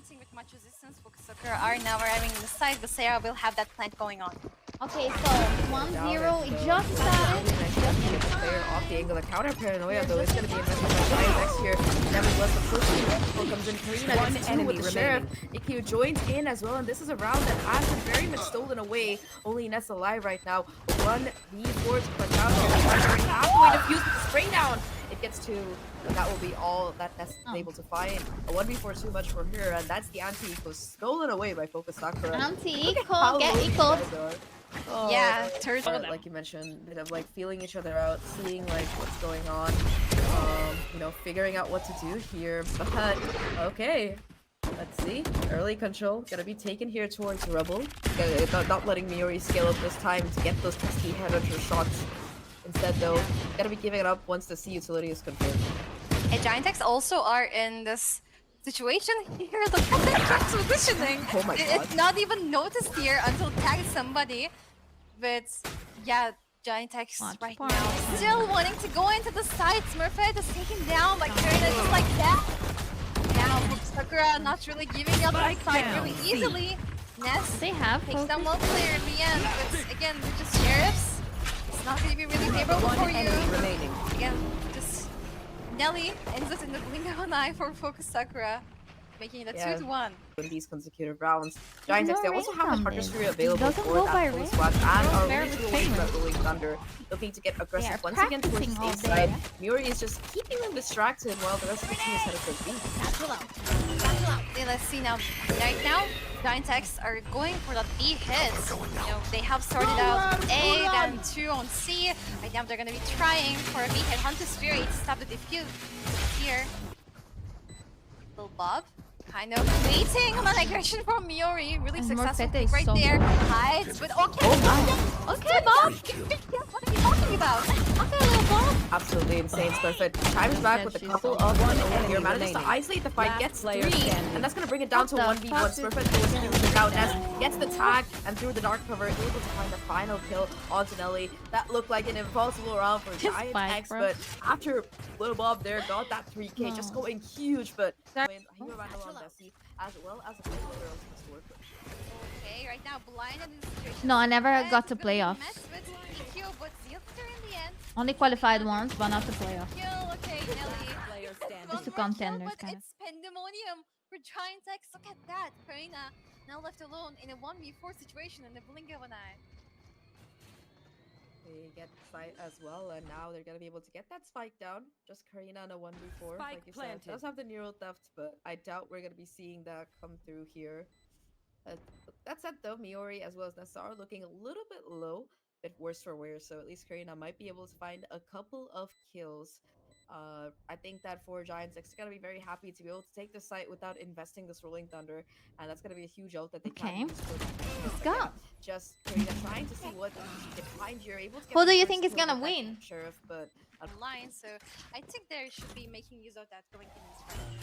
planting with much resistance. FOKUS Sakura are now arriving in the side, but Sarah will have that plant going on. Okay, so 1-0, it just started. Player off the angle. The counter paranoia though is going to be invested by GIantx here. Nevertheless, the first before comes in. Karina gets two with the sheriff. IQ joins in as well, and this is a round that has been very much stolen away. Only Ness alive right now. 1v4 to put down here. Halfway defused with the spray down. It gets to, and that will be all that Ness is able to find. A 1v4 too much for her, and that's the anti-eco stolen away by FOKUS Sakura. Anti-eco, get eco. Oh, yeah, third like you mentioned, bit of like feeling each other out, seeing like what's going on, you know, figuring out what to do here. But okay, let's see. Early control gonna be taken here towards Rebel. Not letting Miori scale up this time to get those pesky headhunter shots. Instead, though, gotta be giving it up once the C utility is confirmed. And GIantx also are in this situation here. Look at that positioning. Oh my god. It's not even noticed here until tagged somebody. But yeah, GIantx right now still wanting to go into the side. Smurfette is taken down by Karina just like that. Now Sakura not really giving up the side really easily. Ness takes down one player in the end, but again, they're just sheriffs. It's not going to be really favorable for you. Again, just Nelly ends it in the blink of an eye for FOKUS Sakura, making it a 2-1. In these consecutive rounds, GIantx, they also have the partner tree available for go that full squad and are really too late rolling thunder, looking to get aggressive once again towards the A side. Miori is just keeping them distracted while the rest of the team is headed for B. Let's see now. Right now, GIantx are going for that B hits. You know, they have started out A, then 2 on C. Right now, they're going to be trying for a B hit. Hunter Spirit to stop the defuse here. Little Bob kind of waiting on an aggression from Miori. Really successful pick right there. Hides, but okay. Okay, Bob. What are you talking about? Okay, little Bob. Absolutely insane. Smurfette chimes back with a couple of 1 here. Manages to isolate the fight, gets 3, and that's going to bring it down to 1v1. Smurfette goes through without Ness, gets the tag, and through the dark cover, able to find the final kill onto Nelly. That looked like an impossible round for GIantx, but after Little Bob there got that 3k, just going huge, but as well as a player work. Okay, right now blinded in the situation. No, I never got to playoffs. Only qualified once, but not to playoffs. Okay, Nelly. Just to contenders, kind of. It's pandemonium for GIantx. Look at that. Karina now left alone in a 1v4 situation in the blink of an eye. They get fight as well, and now they're gonna be able to get that spike down. Just Karina on a 1v4, like you said. Does have the neural theft, but I doubt we're gonna be seeing that come through here. That said, though, Miori as well as Nassar looking a little bit low, bit worse for wear. So at least Karina might be able to find a couple of kills. I think that for GIantx, they're gonna be very happy to be able to take the site without investing this rolling thunder, and that's gonna be a huge ult that they can use for that. Let's go. Just Karina trying to see what she can find here. Able to get Who do you think is gonna win? Sheriff, but online, so I think they should be making use of that going in this round.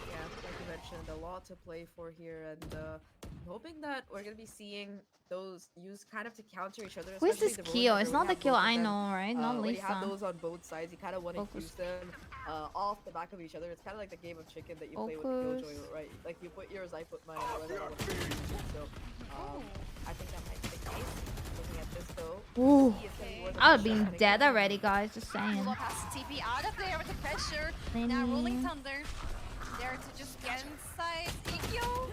Yeah, like you mentioned, a lot to play for here, and hoping that we're gonna be seeing those used kind of to counter each other. Who's this Kyo? It's not the Kyo I know, right? Not when Lisa. you have those on both sides, you kind of want to use them off the back of each other. It's kind of like the game of chicken that you play with the Killjoy, right? Like you put yours, I put mine. So I think that might be the case. Looking at this though, ooh, I would be dead already, guys. Just saying. Has TP out of there with the pressure. Now rolling thunder. There to just get inside. EQ.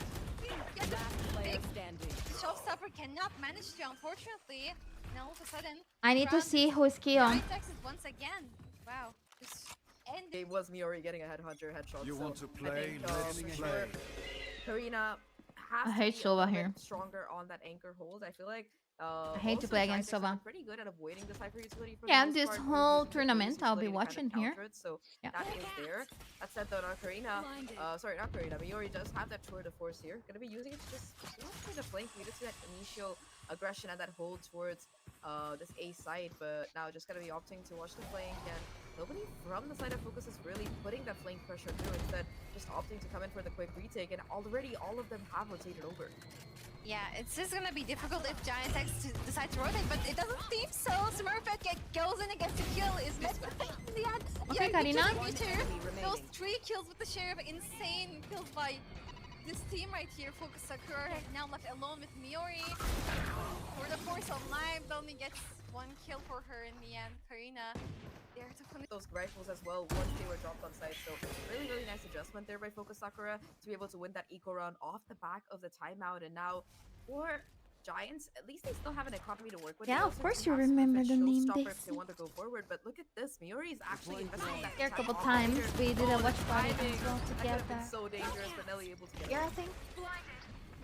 Showstopper cannot manage to, unfortunately. Now all of a sudden, I need to see who is Kyo. GIantx is once again. Wow. It was Miori getting a headhunter headshot. You want to play? Let's play. Karina has I hate to be Sova here. Stronger on that anchor hold. I feel like I hate to play against Sova. Pretty good at avoiding the Cypher utility for yeah, the most this part, whole tournament I'll be watching here. So that is there. That said though, not Karina. Sorry, not Karina. Miori does have that tour de force here. Gonna be using it to just play the flank. We just see that initial aggression and that hold towards this A side, but now just gonna be opting to watch the flank, and nobody from the side of FOKUS is really putting that flank pressure through. Instead, just opting to come in for the quick retake, and already all of them have rotated over. Yeah, it's just gonna be difficult if GIantx decide to rotate, but it doesn't seem so. Smurfette goes in against the kill, is met in the end. Okay, Karina. Those 3 kills with the sheriff, insane kills by this team right here, Focus Sakura, right now left alone with Miori. For the force of life, only gets 1 kill for her in the end. Karina there to finish those rifles as well once they were dropped on site. So really nice adjustment there by Focus Sakura to be able to win that eco round off the back of the timeout. And now for Giants, at least they still have an economy to work with. Yeah, They of also course do you have remember the Smurfette name Showstopper if they Daisy. want to go forward. But look at this, Miori is actually investing in that Here a couple attack times. operator. We did a watch party timing. as well That could have together. been so dangerous, but Nelly able to get Yeah, it. I think.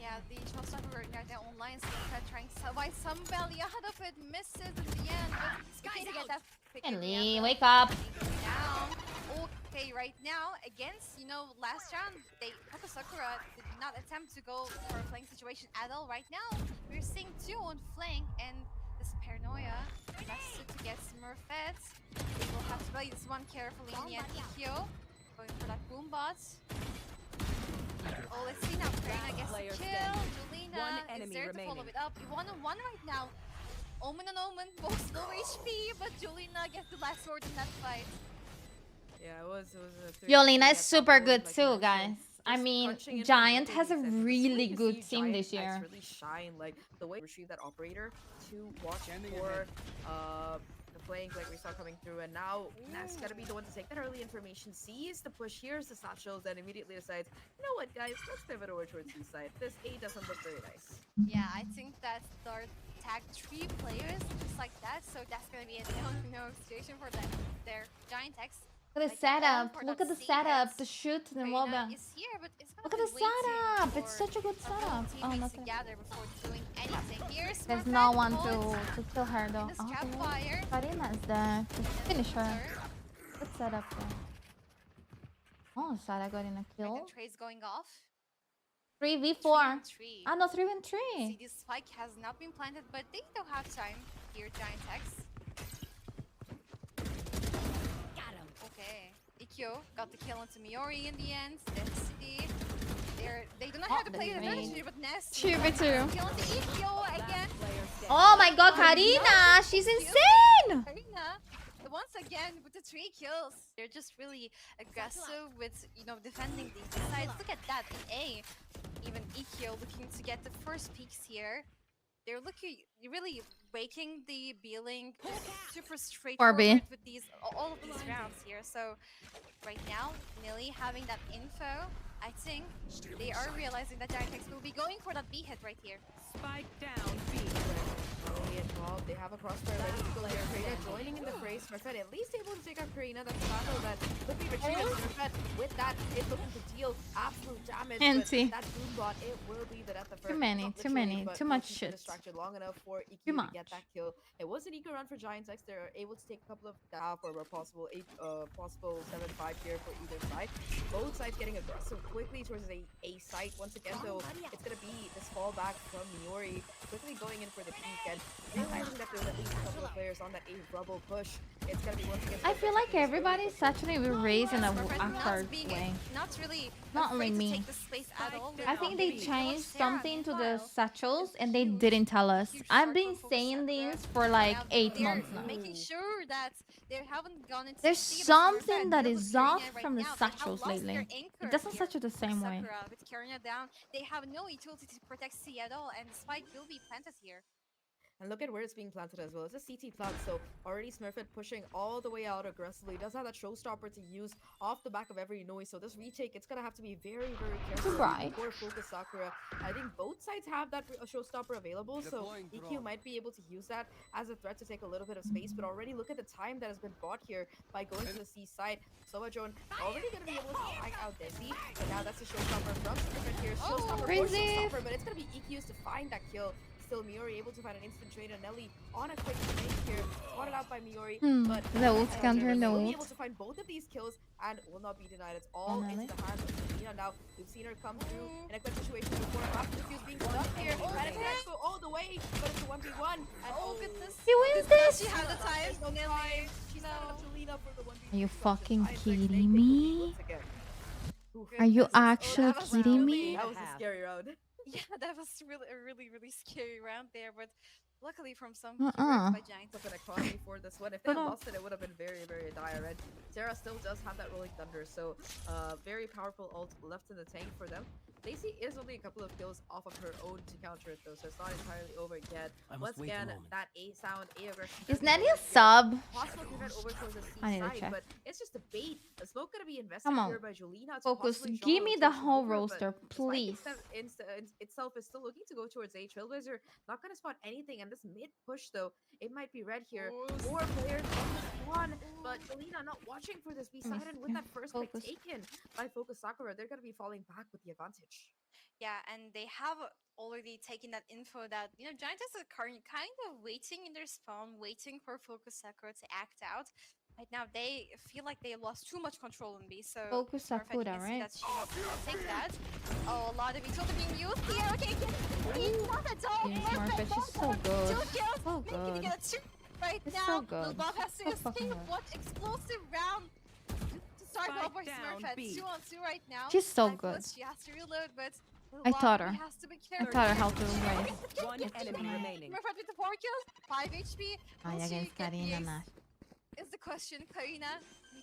yeah, the showstopper right now, their online Sakura trying to survive some belly ahead of it, misses in the end, but looking to get that pick in the Ellie, end, wake up. down. Okay, right now, against, you know, last round, Focus Sakura did not attempt to go for a flank situation at all. Right now, we're seeing 2 on flank, and this paranoia, that's to get Smurfette. They will have to play this one carefully in the end. Ikyo going for that boom bot. Oh, let's see now. Karina gets the kill. Julina is there to follow it up. 1-on-1 right now. Omen and Omen, both low HP, but Julina gets the last sword in that fight. Yeah, it was a 3-3 Yolina at is that super point, good like you too, guys. mentioned. I Just mean, crunching in Giant for has a everything he said. This is really where you good see team this GIantx year. really shine, like the way retrieve that operator to watch for the flank, like we saw coming through, and now Ness gotta be the one to take that early information, sees the push, hears the satchels, and immediately decides, you know what, guys, let's pivot over towards C side. This A doesn't look very nice. Yeah, I think that they're tagged 3 players just like that, so that's gonna be a no situation for them. Their GIantx. Look at the Like, they're on setup. for Look that at the C setup. hits. The shoot and the Karina wallbang. is here, but it's gonna Look at be the waiting setup. It's for such a good her whole setup. Oh, teammates nothing. to gather before doing anything. Here's There's Smurfette no one caught to kill her though. in the Oh, strap okay. fire. Karina is there to finish her. Sir, Good setup there. Oh, Sarah got in a and kill. then Trey's going off. 3v4. 3-on-3. Ah, no, See, 3v3. this spike has not been planted, but they don't have time here, GIantx. Okay. Ikkyo got the kill onto Miori in the end. Density. They do not have to play the advantage here, but Ness. 2v2. Kill onto Ikkyo again. Oh my god, Karina! She's insane! Karina, once again with the 3 kills. They're just really aggressive with, you know, defending these sides. Look at that in A. Even Ikkyo looking to get the first peaks here. They're looking really breaking the B-Link super straightforward with these all of these rounds here. So right now, Millie having that info, I think they are realizing that GIantx will be going for that B hit right here. Spike down B. Early involved, they have a crossfire ready to go here. Karina joining in the fray. Smurfette at least able to take out Karina. That's a battle that could be retrieved. Smurfette with that is looking to deal absolute damage. Anti. But that boom bot, it will be the death of her. Too many, Not too literally, many, but too much will keep her shit. distracted long enough for Too EQ to much. get that kill. It was an eco run for GIantx. They're able to take a couple of down for a possible 7-5 here for either side. Both sides getting aggressive quickly towards a site. Once again, though, it's gonna be this fallback from Miori, quickly going in for the peak and realizing that there's at least a couple of players on that A rubble push. It's gonna be once again. I feel like everybody's actually raised in a Smurfette hard being way. not really Not only afraid to me. take the space at all. I think they changed something to the satchels It's and they huge. didn't tell us. Huge I've start been for Focus saying Sakura. this for like Now 8 they're months now. making sure that they haven't gone into There's see the something Smurfette that deal is with Karina off right from the now. They have satchels lost their lately. anchor It doesn't here. satchel the same way. Sakura with Karina down, they have no utility to protect C at all, and the spike will be planted here. And look at where it's being planted as well. It's a CT plant, so already Smurfette pushing all the way out aggressively. Does have that showstopper to use off the back of every noise. So this retake, it's gonna have to be very careful Right. for Focus Sakura. I think both sides have that showstopper available, so EQ might be able to use that as a threat to take a little bit of space. But already look at the time that has been bought here by going to the C side. Somajon already gonna be able to tag out Desi, but now that's a showstopper from Smurfette here. Showstopper for crazy. showstopper, but it's gonna be EQ's to find that kill. Still Miori able to find an instant trade on Nelly on a quick make here, spotted out by Miori, but The ult counter, no will be ult. able to find both of these kills and will not be denied. It's all Nelly. into the hands of Selena now. We've seen her come through in a quick situation before. After the fuse being stuck here, and it can't go all the way, but it's a 1v1. And Oh goodness. He wins this! She had the time. there's no time. She's not enough to lean up for the 1v1. Are you fucking Giantx kidding taking the lead me? once again. Oof. Are you Goodness. Oh, actually that was kidding really- me? That was a scary round. Yeah, that was a really scary round there, but luckily from some Uh-uh. keywords by GIantx. Of an economy for this one. If they had But, lost it, it would have been very dire. And Terra still does have that rolling thunder, so very powerful ult left in the tank for them. Lacey is only a couple of kills off of her own to counter it though, so it's not entirely over yet. Once again, that A sound, A aggression. Is Nelly a sub? Possible to head over towards the C I need to side, check. but it's just a bait. The smoke gonna be invested Come on. here by Jolina to Focus. possibly Give juggle me a the rotation whole over, but roster, the spike please. itself is still looking to go towards A. Trailblazer not gonna spot anything, and this mid push though, it might be red here. 4 players on this one, but Jolina not watching for this B side, and with that first pick taken by FOKUS Sakura, they're gonna be falling back with the advantage. Yeah, and they have already taken that info that, GIantx is kind of waiting in their spawn, waiting for FOKUS Sakura to act out. Right now, they feel like they lost too much control in B, so FOKUS Sakura, you can see right? that she wants to take that. Oh, a lot of Isoda being used here. Okay, not at all. Yeah, Smurfette, she's so good. 2 kills. So Maybe good. to get a 2 right It's now. so good. Lobov has to So fucking escape. good. What explosive round to start off for Smurfette. 2-on-2 right now. She's so good. She has to reload, but I taught her. has to be I careful. taught her how to race. One enemy remaining. Smurfette with the 4 kills, 5 HP. Ay, Will she against get the Karina ace? más. Is the question, Karina.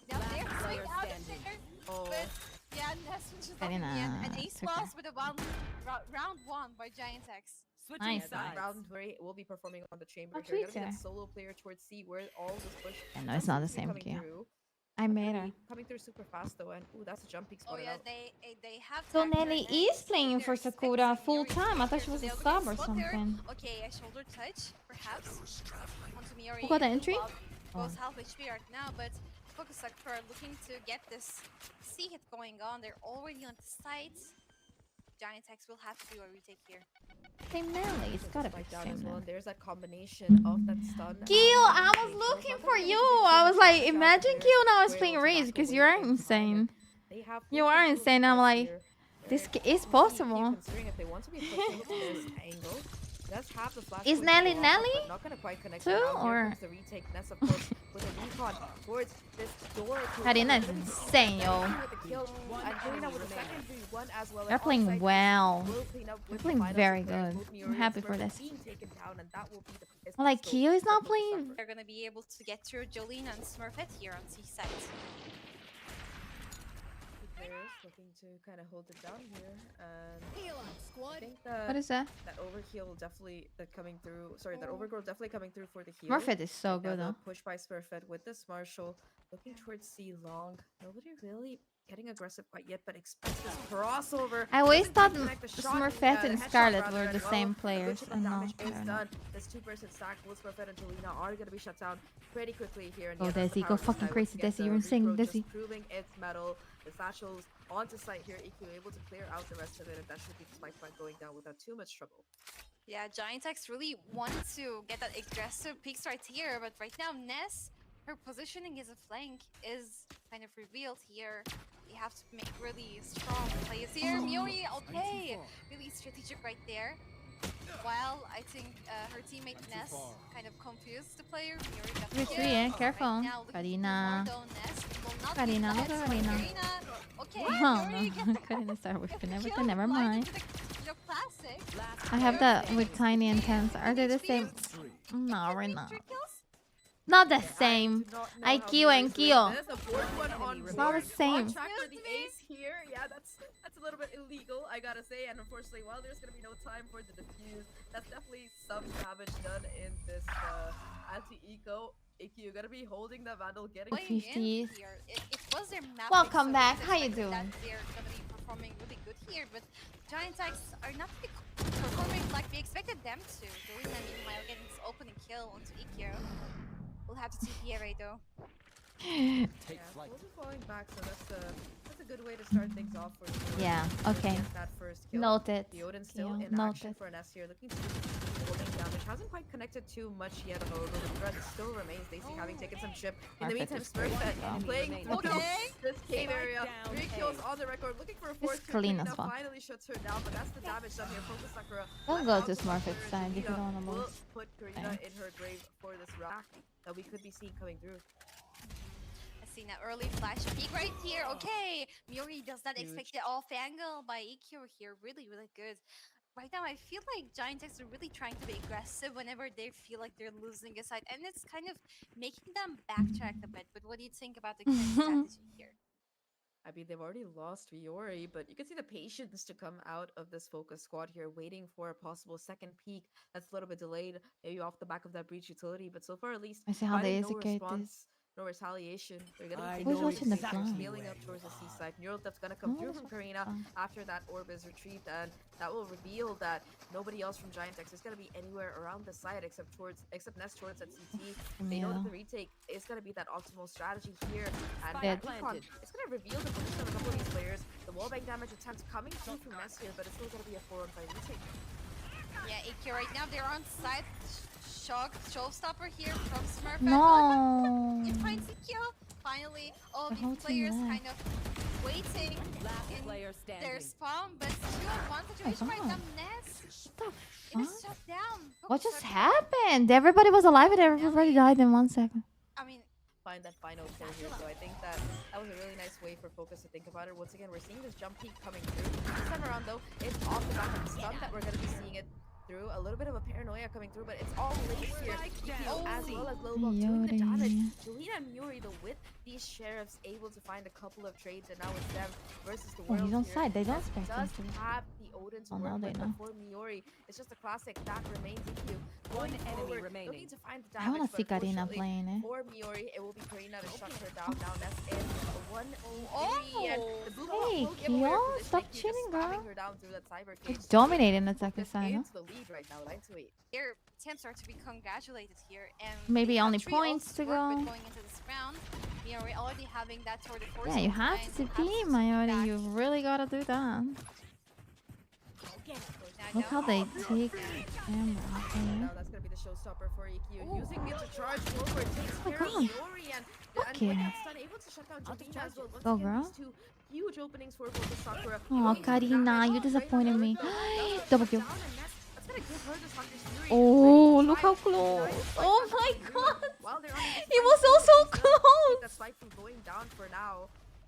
Now they're Last swing player out of standing. there. Oh, But yeah, Ness finishes off in the Karina end. An ace took her. loss with a round 1 by GIantx. Switching Nice. sides. round 3 will be performing on the chamber Oh, here. Gonna be Twitter. that solo player towards C where all this push. Yeah, no, it's not the seems to be same coming Kia. through. I made her. Coming through super fast though, and ooh, that's a jumping Oh spot. yeah, they have. So tagged her Nelly and is playing they're for Sakura expecting full Yuri to time. I be thought here, she was so a they'll sub get or spot there. something. Okay, a shoulder touch, perhaps. Onto Miori. Who got the entry? Goes Oh. half HP right now, but FOKUS Sakura looking to get this C hit going on. They're already on the site. GIantx will have to do a retake here. Same Nelly. It's gotta be Spike the down same as well, Nelly. and there's that combination of that stun. Kyo, I was looking for you. I was like, imagine Kyo now is playing Raze because you are insane. You are insane. I'm like, this is possible. Considering if they want to be pushing this angle, does have the flash Is to Nelly go off, Nelly but not gonna quite connect too, it now. Here or- comes the retake. Ness, of course, with a recon towards this door. Karina is insane, yo. And Karina with the second 3-1 as well. They're playing well. Will clean up with They're the playing final very players, good. both Miori I'm and happy for Smurfette this. being taken down, and that will be the Like, pistol Kyo is not for playing. Sakura. They're gonna be able to get through Jolene and Smurfette here on C side. Players looking to kind of hold it down here, and I think What that is that? that overkill definitely coming through. Sorry, that overgrowth definitely coming through for the heal. Smurfette is so Right now, good though. the push by Smurfette with this Marshall looking towards C long. Nobody really getting aggressive quite yet, but expects this crossover. I always Doesn't thought connect the shot, Smurfette the and headshot Scarlet rather, were and the well, same a good players. chunk I of know. damage I is don't know. done. This 2-person stack with Smurfette and Jolina are gonna be shut down pretty quickly here. And Go yeah, that's the Desi, power go of this fucking guy crazy, once Desi. again. You're The insane, repro just Desi. proving its metal. The satchels onto site here. EQ able to clear out the rest of it, and that should be the spike point going down without too much trouble. Yeah, GIantx really wanted to get that aggressive peaks right here, but right now Ness, her positioning as a flank is kind of revealed here. You have to make really strong plays here. Miori, okay, really strategic right there. While I think her teammate Ness kind of confused the player. Miori got the 3-3, kill. eh? Careful. Right now, looking Karina. for more though, Ness will not Karina, be look led, at so Karina. Okay, Oh Miori no, gets the Karina started with gets the never, kill, never blinded mind. to the classic. Last I have that Perfect. with Tiny and Tense. Are they the same? No, Can we're we not. 3 kills? Not the I same. do not know how IQ Miori's and doing Kyo. this. A fourth one on It's not the board. same. On track for the Excuse me? ace here. Yeah, that's a little bit illegal, I gotta say. And unfortunately, while there's gonna be no time for the defuse, that's definitely some damage done in this anti-eco. IQ gonna be holding the Vandal, getting Playing in 50s. here. It was their map. Welcome pick, so back. it's How you expected doing? that they're gonna be performing really good here, but GIantx are not really performing like we expected them to. Jolina meanwhile getting this opening kill onto EQ. We'll have to TP array though. Yeah, we'll be falling back, so that's a good way to start things off for you. Yeah, okay. That first kill. Noted. The Odin still Kyo, in action noted. for an S here, looking to do holding damage. Hasn't quite connected too much yet, however. The threat still remains. Daisy having taken some chip. In the Perfect meantime, is great, Smurfette though. playing Okay. Photos. This cave area. down 3 kills on the record. Looking for a fourth kill. clean as Karina fuck. finally shuts her down, but that's the damage done here. FOKUS Sakura. Don't go to Smurfette's side if you don't want to Will lose. put Karina in her grave for this round that we could be seeing coming through. I've seen an early flash peek right here. Okay, Miori does not expect it off angle by EQ here. Really, really good. Right now, I feel like GIantx are really trying to be aggressive whenever they feel like they're losing a side, and it's kind of making them backtrack a bit. But what do you think about the current strategy here? I mean, they've already lost Viore, but you can see the patience to come out of this focus squad here, waiting for a possible second peak that's a little bit delayed, maybe off the back of that breach utility. But so far, at least, I see how they finding no execute this. response, no retaliation. They're gonna be Who's taking watching the they're flag? scaling up towards the seaside. Neural Death's gonna come through from Karina after that orb is retrieved, and that will reveal that nobody else from GIantx is gonna be anywhere around the site except Nest towards at CT. They know that the retake is gonna be that optimal strategy here, and it's gonna reveal the position of a couple of these players. The wallbang damage attempt coming through from Nest here, but it's still gonna be a 4-on-5 retake. Yeah, AK right now they're on site. Shock showstopper here from Smurf. No. It finds the kill. Finally, all of these players kind of waiting in their spawn, but still one situation right now. Nest, it is shut down. What just happened? Everybody was alive and everybody died in 1 second. I mean, find that final kill here, so I think that was a really nice way for FOKUS to think about it. Once again, we're seeing this jump peak coming through. This time around, though, it's off the back of the stun that we're going to be seeing it through. A little bit of a paranoia coming through, but it's all laced here. As well as Lobom doing the damage. Julina and Muri, though, with these sheriffs able to find a couple of trades, and now it's them versus the world. He's on side. They don't expect him does to. have the Odin to work with, but for Miori, it's just a classic that remains EQ. One enemy remaining. Looking to find the damage, I want to see Karina playing it. for Miori, it will be Karina to shut her down. Now that's in a 1-3, and the boom Hey, will give away her Kyo, position. stop Just cheating, spamming girl. her down through that cyber cage. It's dominating the second This side, huh? is the lead right now, 9-8. their attempts are to be congratulated here, and Maybe they have only 3 points ults to work with go. going into this round. You know, we're already having that sort of force. Yeah, you have to be, Mayori. You really gotta do that. Look how they take them out there. Now that's gonna be the showstopper for EQ. Using it to charge forward, takes Oh my care of God. Miori, and Okay. with that stun, able to shut down Julina as well. Once Go, again, girl. these two huge openings for both the Sakura. Oh, Karina, you disappointed me. Double kill. That's gonna give her this Hunter's Fury. Oh, look how close. Oh my god. While they're on He was also close. that spike from going down for now.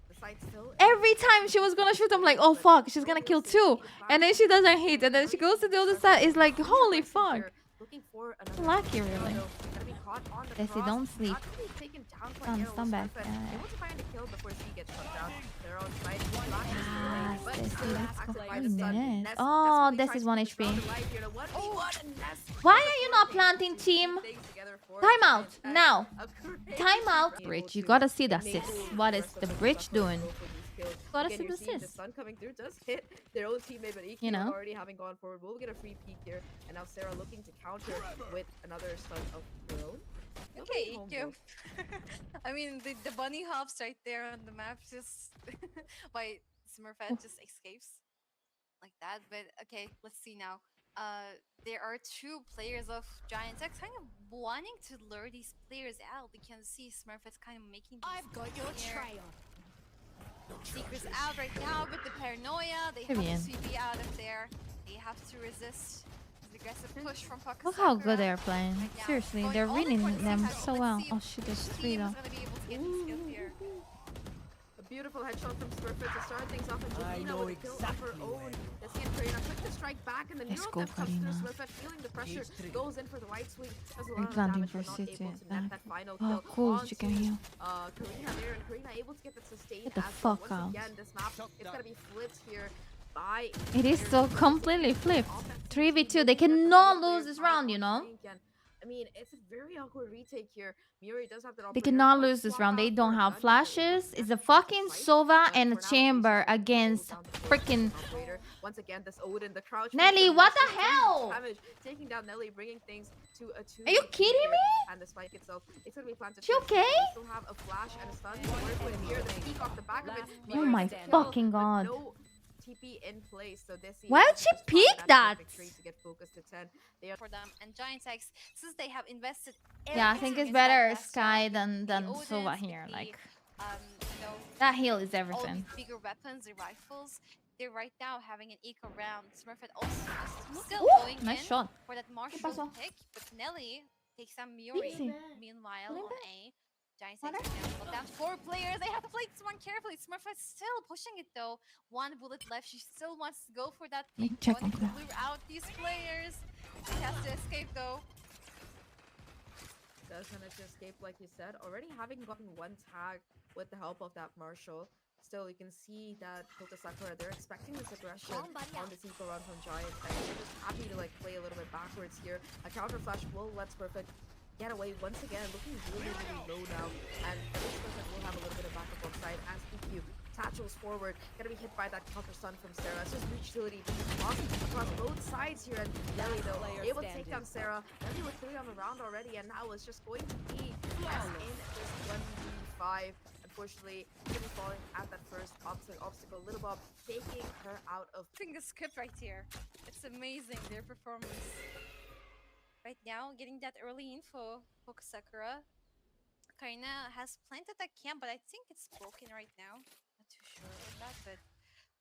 The site still Every time she was gonna shoot, I'm like, oh fuck, she's gonna kill 2. And then she doesn't hit. And then she goes to the other side. It's like, holy fuck. looking for another Lucky, really. gonna be caught on the Desi, cross. don't sleep. Not gonna be taken down quite Stun, yet. stun back. Smurf Yeah. able to find a kill before she gets shut down. They're on site. Yes, But Desi, still let's go. impacted by the stun. Yes. Nest Oh, desperately this tries is to 1 push HP. down the life here to 1v1, and Nest Why are you not planting, team? things together for Time out. GIantx. Now. A great Time out. able Bridge, you to gotta see the make assist. the What is rest of the the bridge Sakura doing? go for these kills. Gotta Again, see you're the seeing the assist. stun coming through does hit their own teammate, but EQ You know. already having gone forward. We'll get a free peek here, and now Sarah looking to counter with another stun of her own. Okay, EQ. I mean, the bunny hops right there on the map just why Smurfette just escapes like that. But okay, let's see now. There are 2 players of GIantx kind of wanting to lure these players out. We can see Smurfette's kind of making these I've got your trail. Secrets out right now with the paranoia. They Qué have bien. to CB out of there. They have to resist the aggressive push from FOKUS. Look how Sakura. good they're playing. Right now. Seriously, Going they're all in reading for the them C-side. so Let's well. see Oh shit, there's which 3 team though. is gonna be able to get these kills here. A beautiful headshot from Smurfette to start things off, and I Julina know with a kill of her exactly own. Desi and Karina quick to strike back, and the Let's neural go, depth comes through. Karina. Smurfette feeling the pressure, Page 3. goes in for the right swing. Does a I'm lot of planting damage, for but not City able at to net back. that final Oh, kill cool, onto, you can heal. Karina there, and Karina able to get that sustained Get the as well. fuck Once out. again, this map, it's gonna be flipped here by It is so players. completely flipped. Offensive 3v2. team They looking at the cannot players lose this are round, you on know? flank, and I mean, it's a very awkward retake here. Muri does have that They operator. cannot Quick lose this swap round. They out don't for a have gun. flashes. It's a That's fucking fight, Sova but and a for now, chamber Jason against holds down the freaking operator. Once again, this Odin, the crouch. Nelly. from What the Nest, hell? damage, taking down Nelly, bringing things to a 2. Are you kidding me? And the spike itself, it's gonna be planted. She first. okay? They still have a flash and a stun to work with here. The peek off the back of it. Oh Muri my gets the kill, fucking but God. No TP in place, so this Why would she peek that? To get focused to 10. They are For them and GIantx, since they have invested. Yeah, I think everything it's in better that last Sky round, than the Sova Odins, here. the, Like you know, that heal is all everything. these bigger weapons, the rifles. They're right now having an eco round. Smurfette also just still Ooh, going nice in shot. for that pasó? martial pick, but Nelly takes down Miori. Easy. Meanwhile, Leave on it. A, GIantx is down 4 players. They have to play this one carefully. Smurfette still pushing it though. 1 bullet left. She still wants to go for that Let me peak. check Wanting on to lure out these players. She has to escape though. does manage to escape, like you said, already having gotten 1 tag with the help of that Marshall. still, you can see that FOKUS Sakura, they're expecting this aggression on this eco run from GIantx. They're just happy to like play a little bit backwards here. A counter flash will let Smurfette get away once again, looking really, really low now. And at least Smurfette will have a little bit of backup on side as EQ tatchels forward, gonna be hit by that counter stun from Sarah. It's just reach utility across both sides here, and Nelly though able to take down Sarah. Nelly with 3 on the round already, and now it's just going to be as in this 1v5. Unfortunately, gonna be falling at that first obstacle. Little Bob taking her out of. I think the script right here. It's amazing, their performance. Right now, getting that early info, FOKUS Sakura. Karina has planted that camp, but I think it's broken right now. Not too sure of that, but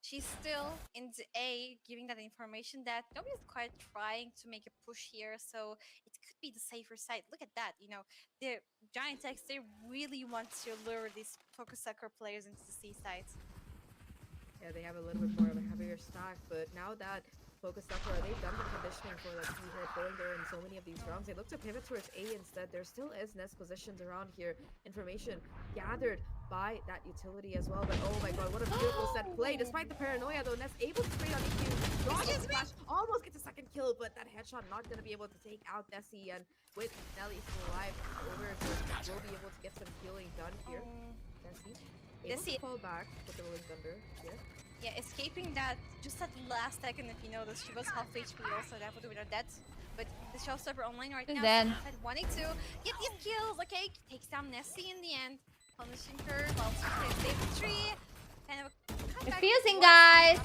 she's still in the A, giving that information that nobody's quite trying to make a push here, so it could be the safer side. Look at that, you know, the GIantx, they really want to lure these FOKUS Sakura players into the C side. Yeah, they have a little bit more of a heavier stack, but now that FOKUS Sakura, they've done the conditioning for that key hit going there in so many of these rounds. They look to pivot towards A instead. There still is nest positions around here. Information gathered by that utility as well. But oh my god, what a beautiful set play. Despite the paranoia though, Nest able to spray on EQ. Dodges flash, almost gets a second kill, but that headshot not going to be able to take out Nessie. And with Nelly still alive, over will be able to get some healing done here. Nessie able to fall back with the Rolling Thunder. Yeah, escaping that just at the last second, if you notice, she was half HP also, that would have been her death. But the showstopper online right now, dead. Wanting to get these kills, okay, takes down Nessie in the end, punishing her while she plays save tree. Kind of a Confusing, guys.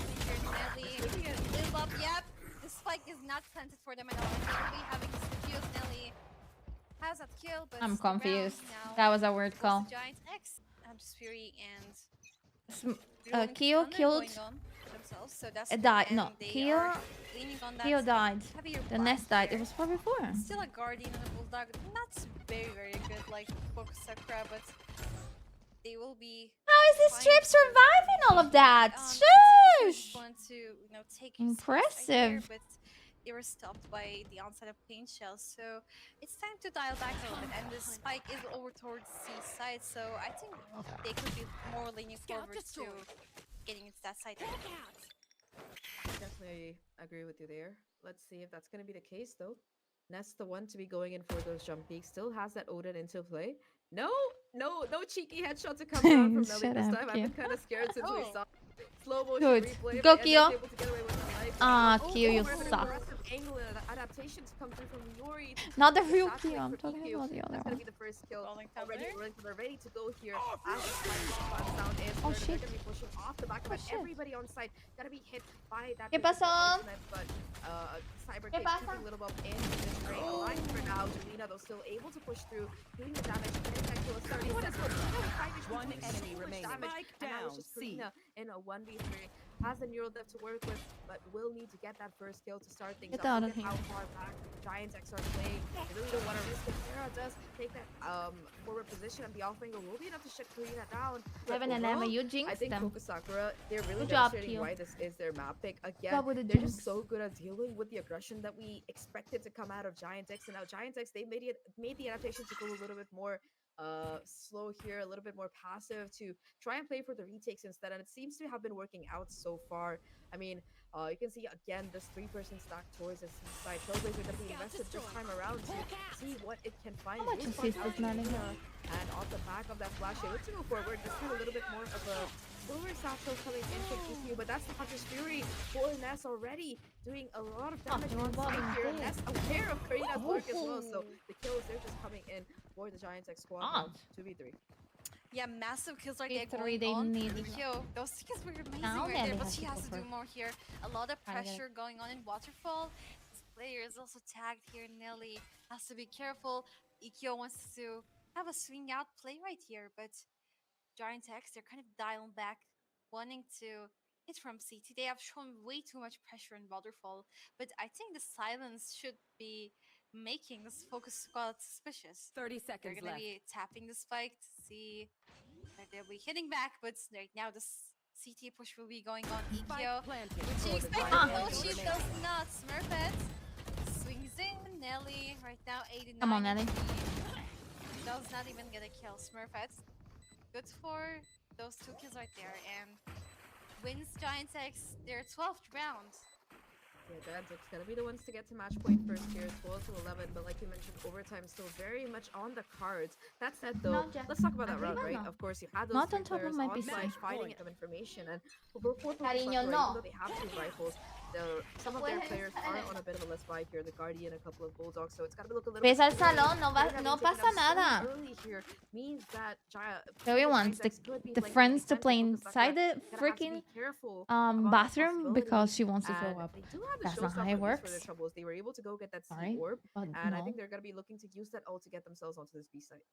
Yep, the spike is not planted for them at all. They're having to defuse Nelly. Has that kill, but I'm it's the round confused. now. That was a weird call. GIantx, just Fury and Kyo killed. So that's Died. No, Kyo died. The Nest died. It was 4v4. Still a Guardian and a Bulldog. Not very, very good like FOKUS Sakura, but they will be. How is this trip surviving all of that? Shush! To, you know, take impressive. Here, but they were stopped by the onset of paint shells, so it's time to dial back a little bit. And the spike is over towards C side, so I think they could be more leaning forward to getting into that side. Definitely agree with you there. Let's see if that's going to be the case though. Nest, the one to be going in for those jump peaks, still has that Odin into play. No cheeky headshot to come down from Nelly this time. I've been kind of scared since we saw slow motion replay. Go, Kyo. Ah, Oh, Kyo, you suck. Angle and adaptations come through from Yori. Not the real Kyo, I'm talking about the other That's one. gonna be the first kill. Rolling Ready to go here. As the sound is, Oh, they're shit. gonna be pushing off the back, but shit. everybody on site gonna be hit by that. ¿Qué pasó? But Cyber ¿Qué takes pasa? keeping Little Bob in this great line for now. Jelena though still able to push through, doing the damage. Getting that kill. 31 as well. One enemy remains. Damage. And now it's just Karina in a 1v3. Has the neural depth to work with, but will need to get that first kill to start things Get up. out Look of at how far back GIantx are playing. They really don't want to risk it. Sarah does take that forward position, and the offlaner will be enough to shut Karina down. But 11 and Emma, overall, you I jinxed think them. FOKUS Sakura, they're really Good job, demonstrating Kyo. why this is their map pick. Again, Job with the they're jinx. just so good at dealing with the aggression that we expected to come out of GIantx, and now GIantx, they made the adaptation to go a little bit more slow here, a little bit more passive to try and play for the retakes instead, and it seems to have been working out so far. I mean, you can see again this 3-person stack towards the side. Trailblazer going to be invested this time around to see what it can find. How much This assist one is not in out, and off the back of that flash, it looks to go forward. This time a little bit more of a slower satchel coming in from EQ, but that's the Hunter's Fury for Ness already doing a lot of damage on side here. Ness aware of Karina's work as well, so the kills, they're just coming in for the GIantx squad now, 2v3. Yeah, massive kills right there Victory, going on. they need. Yo, those kills were amazing Now right Nelly there, but has she to has go to do first. more here. A lot of Trying to get pressure going on in Waterfall. This player is also tagged here. Nelly has to be careful. Ikyo wants to have a swing out play right here, but GIantx, they're kind of dialing back, wanting to hit from CT. They have shown way too much pressure in Waterfall, but I think the silence should be making this FOKUS squad suspicious. 30 They're seconds gonna left. be tapping the spike to see that they'll be hitting back, but right now this CT push will be going on EQ. Spike planted. Which she Oh, the expected, Giant no, X she remains. does not. Smurfette swings in. Nelly right now 89. Come on, Nelly. Does not even get a kill. Smurfette, good for those 2 kills right there and wins GIantx their 12th round. Yeah, GIantx gonna be the ones to get to match point first here, 12 to 11. But like you mentioned, overtime still very much on the cards. That said, though, let's talk about that round, right? Of course, you had those Not three on top of players my on PC. site fighting some information, and for both Cariño, Sakura, no. even though they have 2 rifles, some of their players are on a bit of a less buy here. The Guardian, a couple of Bulldogs, so it's gotta look a little Ves bit al salón, no pasa nada. early here means that Joey wants the friends to play inside the freaking bathroom because she wants to throw up. That's not how it works. They were able to go get that Sorry, orb, but and I no. think they're gonna be looking to use that ult to get themselves onto this B site.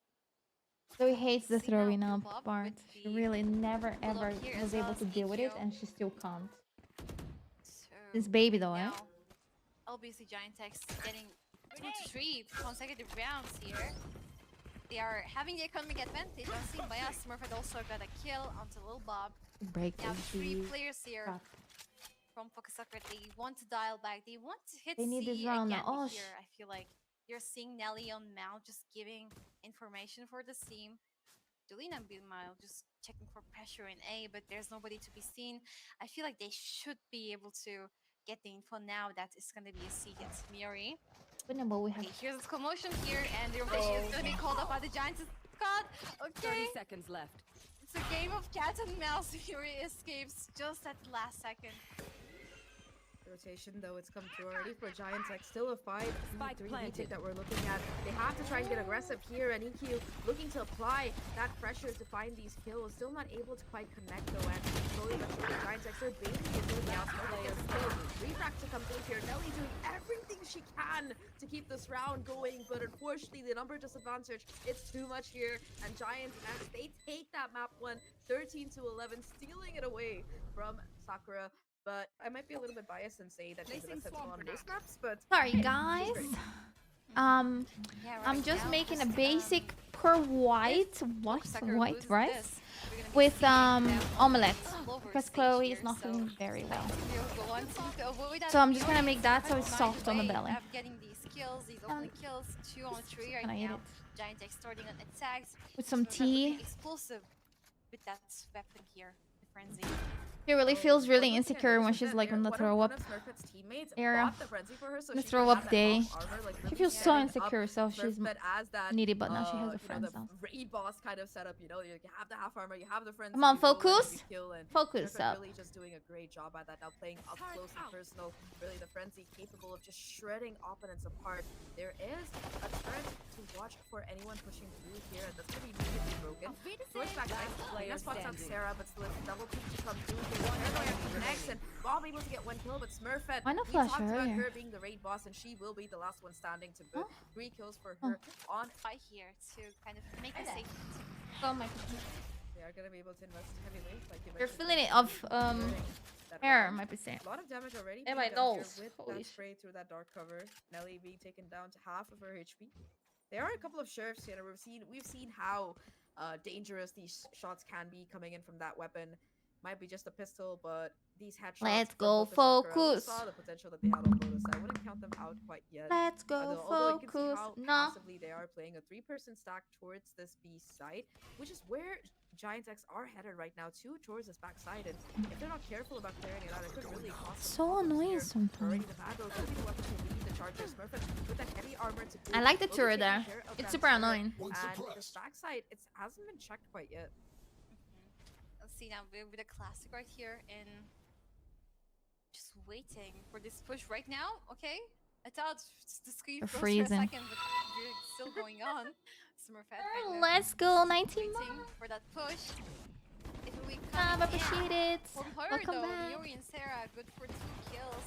Zoe hates the See now throwing up Bob part. with She the really never pull up ever here was as well able as to deal with it, EQ. and she still can't. So This baby though, eh? now, obviously GIantx getting 2 to 3 consecutive rounds here. They are having the economic advantage on Team by us. Smurfette also got a kill onto Lil Bob. Break Now the 3 beat. players here Fuck. from FOKUS. They want to dial back. They want to hit They need C this round again now. Oh, here. I feel like you're seeing Nelly on Mount just giving information for the team. Julina meanwhile just checking for pressure in A, but there's nobody to be seen. I feel like they should be able to get the info now that it's going to be a C against Miori. But no, but we have Okay, here's this commotion here, and the rotation is going to be called up by the Giants squad. Okay, 30 seconds left. it's a game of cat and mouse. Miori escapes just at the last second. Rotation, though, it's come through already for GIantx. Still a 5-3 planted. retake that we're looking at. They have to try and get aggressive here, and EQ looking to apply that pressure to find these kills. Still not able to quite connect, though, and slowly but surely GIantx are baiting it really out. Players still refract to come through here. Nelly doing everything she can to keep this round going, but unfortunately the number disadvantage, it's too much here, and GIantx, they take that map one 13 to 11, stealing it away from Sakura. But I might be a little bit biased and say that she's the best on most maps, but sorry hey, guys. she's great. Yeah, I'm right just now, making a just, basic per white Sakura white loses rice this, we're gonna be with seeing them omelette all over because stage Chloe here, is not so doing very well. we'll go on to avoid that. So I'm just gonna Miori make that so is it's finding soft on the way belly. of getting these kills, these opening kills, 2 on 3 right Can I eat now. it? GIantx starting on attacks With some Smurfette looking tea. explosive with that weapon here, the frenzy. She really feels really insecure when she's like on the throw up era. The throw up day. She feels so insecure, so she's needy, but now she has her friends now. Raid boss kind of setup, you know, you have the half armor, you have the friends. Come on, you go in and focus. you kill, and Focus Smurfette up. really just doing a great job at that now, playing up close and personal. Really, the frenzy capable of just shredding opponents apart. There is a turret to watch for anyone pushing through here, and that's gonna be immediately broken. First back nice spots on Sarah, but still it's double peek to come through here. Paranoia connects, and Bob able to get 1 kill, but Smurfette, Why not we flash talked about earlier? her being the raid boss, and she will be the last one standing to boot. 3 kills for her on. Fight here to kind of make a safe. Oh my They are gonna be able to invest heavily, like you You're mentioned. feeling it of That hair, round. might be saying. A lot of damage already. And being my done here nose. with Holy that spray through that dark cover. Nelly being taken down to half of her HP. There are a couple of sheriffs here. We've seen how dangerous these shots can be coming in from that weapon. Might be just a pistol, but these headshots. Let's from go both the Sakura, we focus. saw the potential that they had on Lotus. I wouldn't count them out quite yet. Let's go Although you can see focus. how No. passively they are playing a 3-person stack towards this B site, which is where GIantx are headed right now too, towards this back side. And if they're not careful about clearing it out, it could really cost them So problems annoying here. sometimes. Already the battle could be the weapon to lead the charger. Smurfette with that heavy armor to boot, I like the will be turret taking there. care of It's that super turret. annoying. And this backside, it hasn't been checked quite yet. Let's see now with a classic right here and just waiting for this push right now. Okay, I thought the screen You're froze for a freezing. second, but it's still going on. Smurfette kind of Let's go 19 waiting more. for that push. It will be I coming appreciate in. it. For her Welcome though, back. Miori and Sarah good for 2 kills.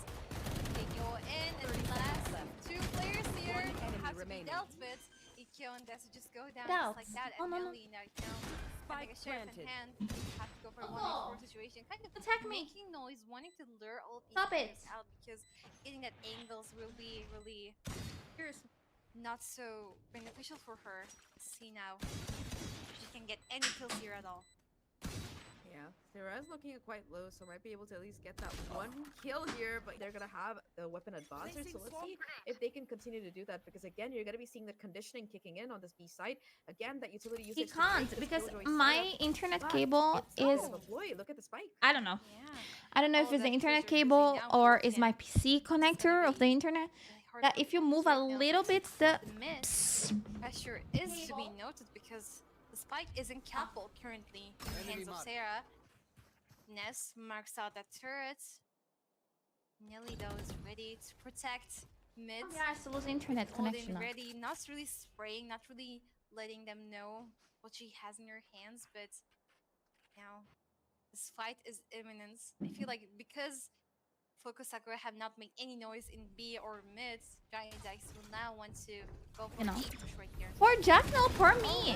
They go in and last 2 players here One enemy have to be remaining. dealt with. Ikyo and Desu just go down Doubts. just like that, Oh, and no, no. Nelly right now having a Spike sheriff in planted. hand, have to go for a 1v4 situation, kind of Attack me. making noise, wanting to lure all these Stop players it. out because getting that angles will be really not so beneficial for her. See now, she can get any kills here at all. Yeah, Sarah is looking quite low, so might be able to at least get that one kill here, but they're gonna have the weapon advancer, so let's see if they can continue to do that, because again, you're gonna be seeing the conditioning kicking in on this B side. Again, that utility He usage to break can't this because Killjoy my setup, internet but cable it's a bit is... of a ploy. Look at the spike. I don't know. Yeah. I don't know if Oh, it's the that internet Killjoy pushing cable down or with is my Ultimate. PC connector of the internet. Hard That if you performance move a right now, little but bit, the the miss pressure is to be noted because the spike isn't capable currently in the hands of Sarah. Ness marks out that turret. Nelly though is ready to protect mid. yeah, I still lose internet connection now. Ready, not really spraying, not really letting them know what she has in her hands, but now this fight is imminent. I feel like because FOKUS Sakura have not made any noise in B or mid, GIantx will now want to go for You know. the push right here. For Jack, no, for me.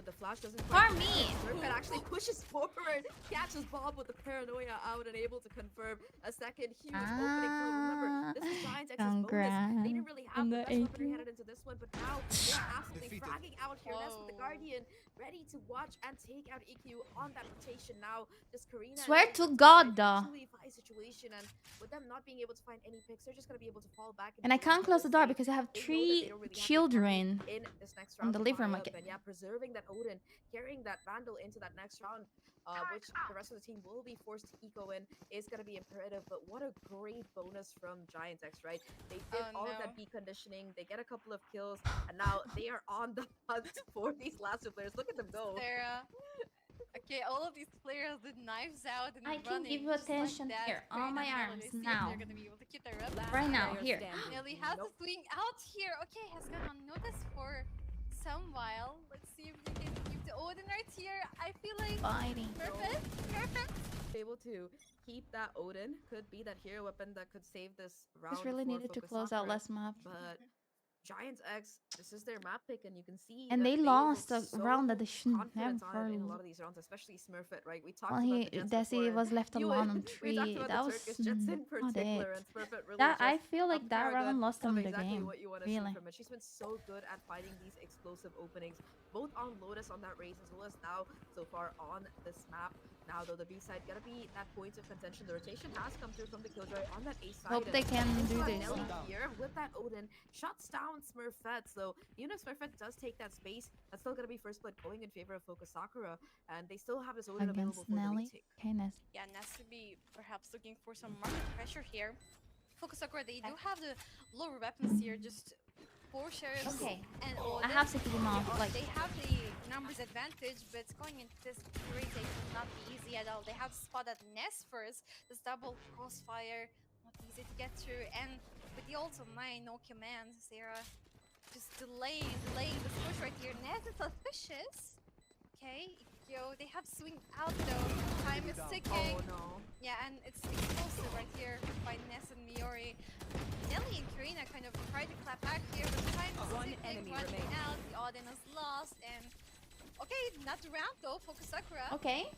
The flash doesn't For me. It actually pushes forward, catches Bob with the paranoia out and able to confirm a second huge opening kill. Remember, this is GIantx's bonus. They didn't really have the best weaponry headed into this one, but now they're absolutely fragging out here. Ness with the Guardian, ready to watch and take out EQ on that rotation now. Just Karina. Swear to God, though. Situation, and with them not being able to find any picks, they're just gonna be able to fall back. And I can't close the door because I have 3 children in this next on round the to liver tie market. up, and yeah, preserving that Odin, carrying that Vandal into that next round, which the rest of the team will be forced to eco in, is gonna be imperative. But what a great bonus from GIantx, right? They did all of that B conditioning, they get a couple of kills, and now they are on the hunt for these last 2 players. Look at them go. Sarah. Okay, all of these players with knives out and I can running, give you just attention like that. here on my arms See if now. they're gonna be able to keep their rep. Right now, here. Nelly has to swing out here. Okay, has gone unnoticed for some while. Let's see if we can keep the Odin right here. I feel like Fighting. perfect. Able to keep that Odin, could be that hero weapon that could save this round. Just really for needed to FOKUS close out Sakura. last map. But GIantx, this is their map pick, and you can see And that they lost a look so round that they shouldn't confident have. on it in a lot of these rounds, especially Smurfette, right? We talked Well, about the Jets before, Desi and was left you alone would- on we 3. talked about That the was Turkish Jets in not particular, it. and Smurfette really That I just feel like that paragon round lost them of the exactly game. what you want to Really. see from it. She's been so good at finding these explosive openings, both on Lotus on that race, as well as now so far on this map. Now though, the B side gonna be that point of contention. The rotation has come through from the Killjoy on that A side. Hope they can do this. Nelly here with that Odin shuts down Smurfette. So even if Smurfette does take that space, that's still gonna be first blood going in favor of FOKUS Sakura, and they still have this Odin available Against for the Nelly. retake. Okay, Ness. Yeah, Ness to be perhaps looking for some market pressure here. FOKUS Sakura, they do have the lower weapons here, just 4 sheriffs and Odin. I have to keep him off. Like, They have the numbers advantage, but going into this retake will not be easy at all. They have to spot at Ness first. This double crossfire, not easy to get through. And with the ultimate 9, no command, Sarah just delaying this push right here. Ness is suspicious. Okay, yo, they have swing out though. Time is ticking. Oh no. Yeah, and it's explosive right here by Ness and Miori. Nelly and Karina kind of try to clap back here, but time is One ticking, enemy running remaining. out. The Odin is lost, and okay, not the round though. FOKUS Sakura, okay.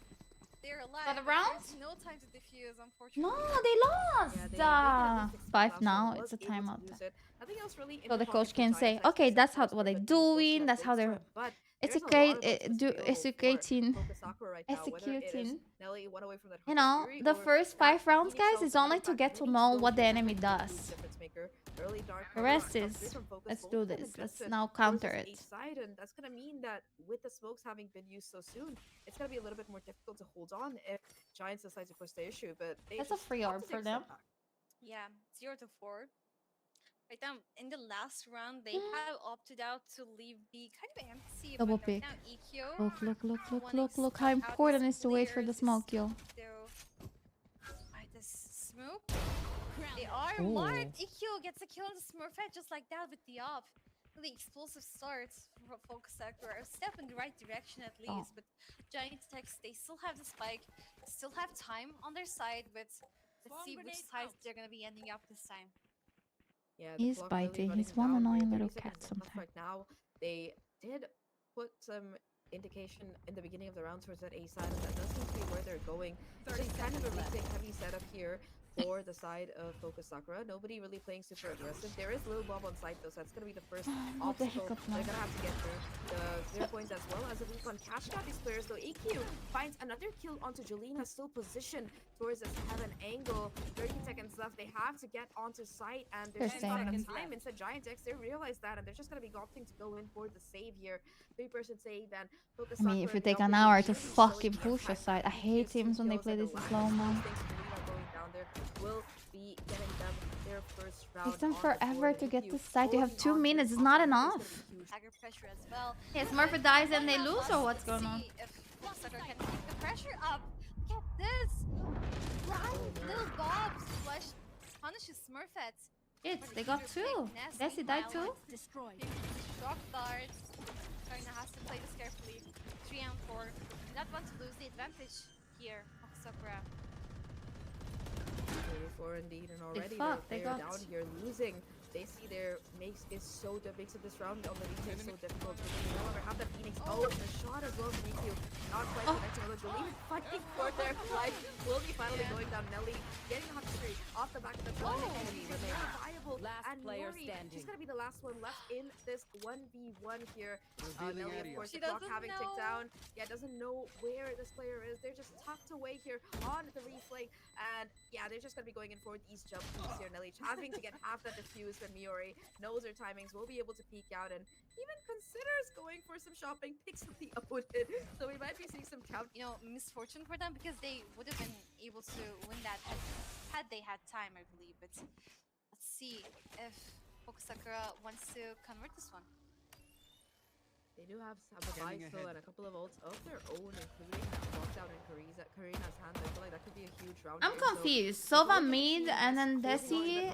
they're alive. Not a but round? there's no time to defuse, unfortunately. No, they lost. Yeah, they can at least explode 5 off, so now. was It's a able to timeout. use it. Nothing else really in So the pocket coach for can say, GIantx okay, except that's for how this what they're perfect boost doing. that That's how they they're took, but It's there's a lot great. of options to go for Executing. FOKUS Sakura right now, whether it is Executing. Nelly one away from that You Holy know, Fury the or first that 5 rounds, Phoenix guys, is Self only back to get to mini know scope what the is enemy definitely a huge does. difference maker. Early dark The cover rest comes is, through from FOKUS, let's both do of them this. Let's invested now towards counter this it. A side, and that's gonna mean that with the smokes having been used so soon, it's gonna be a little bit more difficult to hold on if Giants decide to push the issue. But they That's a just free opt orb to for take a step them. back. Yeah, 0-4. Right now, in the last round, they have opted out to leave B kind of empty. Double but right pick. now, EQ. Look how important it is to wait for the smoke kill. Right, this smoke. They are marked. EQ gets a kill on the Smurfette just like that with the op. Really explosive start for FOKUS Sakura. A step in the right direction at least. But GIantx, they still have the spike. Still have time on their side. But let's see which sides they're going to be ending up this time. Yeah, He's clock really biting. running He's one down. We're annoying 30 little seconds cat left sometimes. right now. They did put some indication in the beginning of the round towards that A side, and that does seem to be where they're going. It's just kind of a retake heavy setup here for the side of FOKUS Sakura. Nobody really playing super aggressive. There is Lil Bob on site though, so that's gonna be the first obstacle they're gonna have to get through. The 0 points as well as a weak on cash out these players though. EQ finds another kill onto Jolina, still positioned towards this heaven angle. 30 seconds left. They have to get onto site, and there's just not enough time. Instead, GIantx, they realize that, and they're just gonna be opting to go in for the save here. 3% save, then FOKUS I mean, if you take an hour to fucking push a side, I hate teams when they play this slow, man. Will be getting them their first round. Takes them forever to get to side. You have 2 minutes. It's not enough. Tiger pressure as well. Yeah, Smurfit dies and they lose, or what's going on? If Sakura can keep the pressure up. Look at this. Little Bob's flush punishes Smurfet. They got 2. Desi died too. Destroyed. Shock darts. Karina has to play this carefully. 3 and 4. Do not want to lose the advantage here of Sakura. 34 indeed, and already they they're got down here losing. They see their makes is so makes it this round already takes so difficult. But they no longer have that Phoenix. Oh, the shot as well from EQ. Not quite connecting, although Jolene fighting for their life. Will be finally going down. Nelly getting a hot streak off the back of the phone. Viable. And player Mori, standing. she's gonna be the last one left in this 1v1 here. Nelly, of course, she the clock doesn't having know. ticked down. Yeah, doesn't know where this player is. They're just tucked away here on the replay. And yeah, they're just gonna be going in for these jump peaks here. Nelly having to get half that defuse, and Miori knows her timings, will be able to peek out and even considers going for some shopping, picks up the opponent. So we might be seeing some count. You know, misfortune for them because they would have been able to win that had they had time, I believe. But let's see if FOKUS Sakura wants to convert this one. They do have Sabotage still and a couple of ults of their own, including that lockdown in Karina's hands. I feel like that could be a huge round. I'm confused. Sova mid and then Desi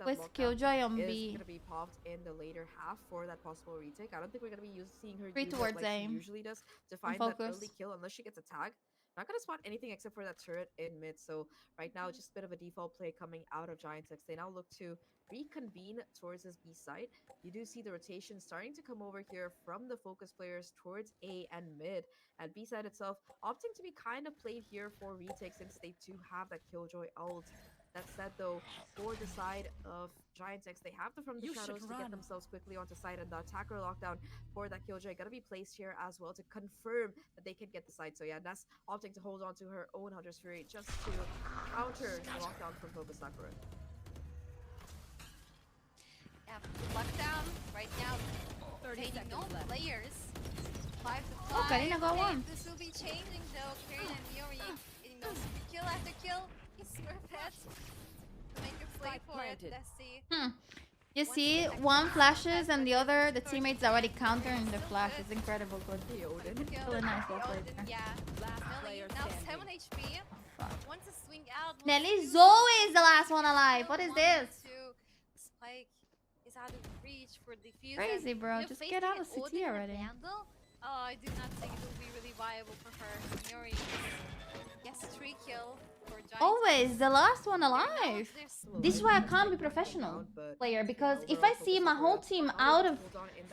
with Killjoy on B. Gonna be popped in the later half for that possible retake. I don't think we're gonna be seeing her Free use towards it like aim. she usually does to find that early kill unless she gets a tag. Not gonna spot anything except for that turret in mid. So right now, just a bit of a default play coming out of GIantx. They now look to reconvene towards this B side. You do see the rotation starting to come over here from the FOKUS players towards A and mid. And B side itself opting to be kind of played here for retake since they do have that Killjoy ult. That said though, for the side of GIantx, they have the from the shadows to get themselves quickly onto site, and the attacker lockdown for that Killjoy gonna be placed here as well to confirm that they can get the site. So yeah, Ness opting to hold on to her own Hunter's Fury just to counter the lockdown from FOKUS Sakura. Yeah, lockdown right now. 30 seconds no left. Players. 5 to 5. Karina got one. This will be changing though. Karina and Miori getting those kill after kill. He's Smurfet. Make a play for it. Let's see. You see, one flashes and the other, the teammates already countering the flash. It's incredible good. Really nice well played there. Yeah. Last Nelly player now standing. 7 HP. Fuck. Wants to swing out. Nelly Zoe is the last one alive. What is this? Spike is out of reach for defuse. Crazy, bro. Just get out of CT already. Oh, I do not think it will be really viable for her. Miori. Yes, 3 kill for GIantx. Always the last one alive. This is why I can't be professional player, because if I see my whole team out of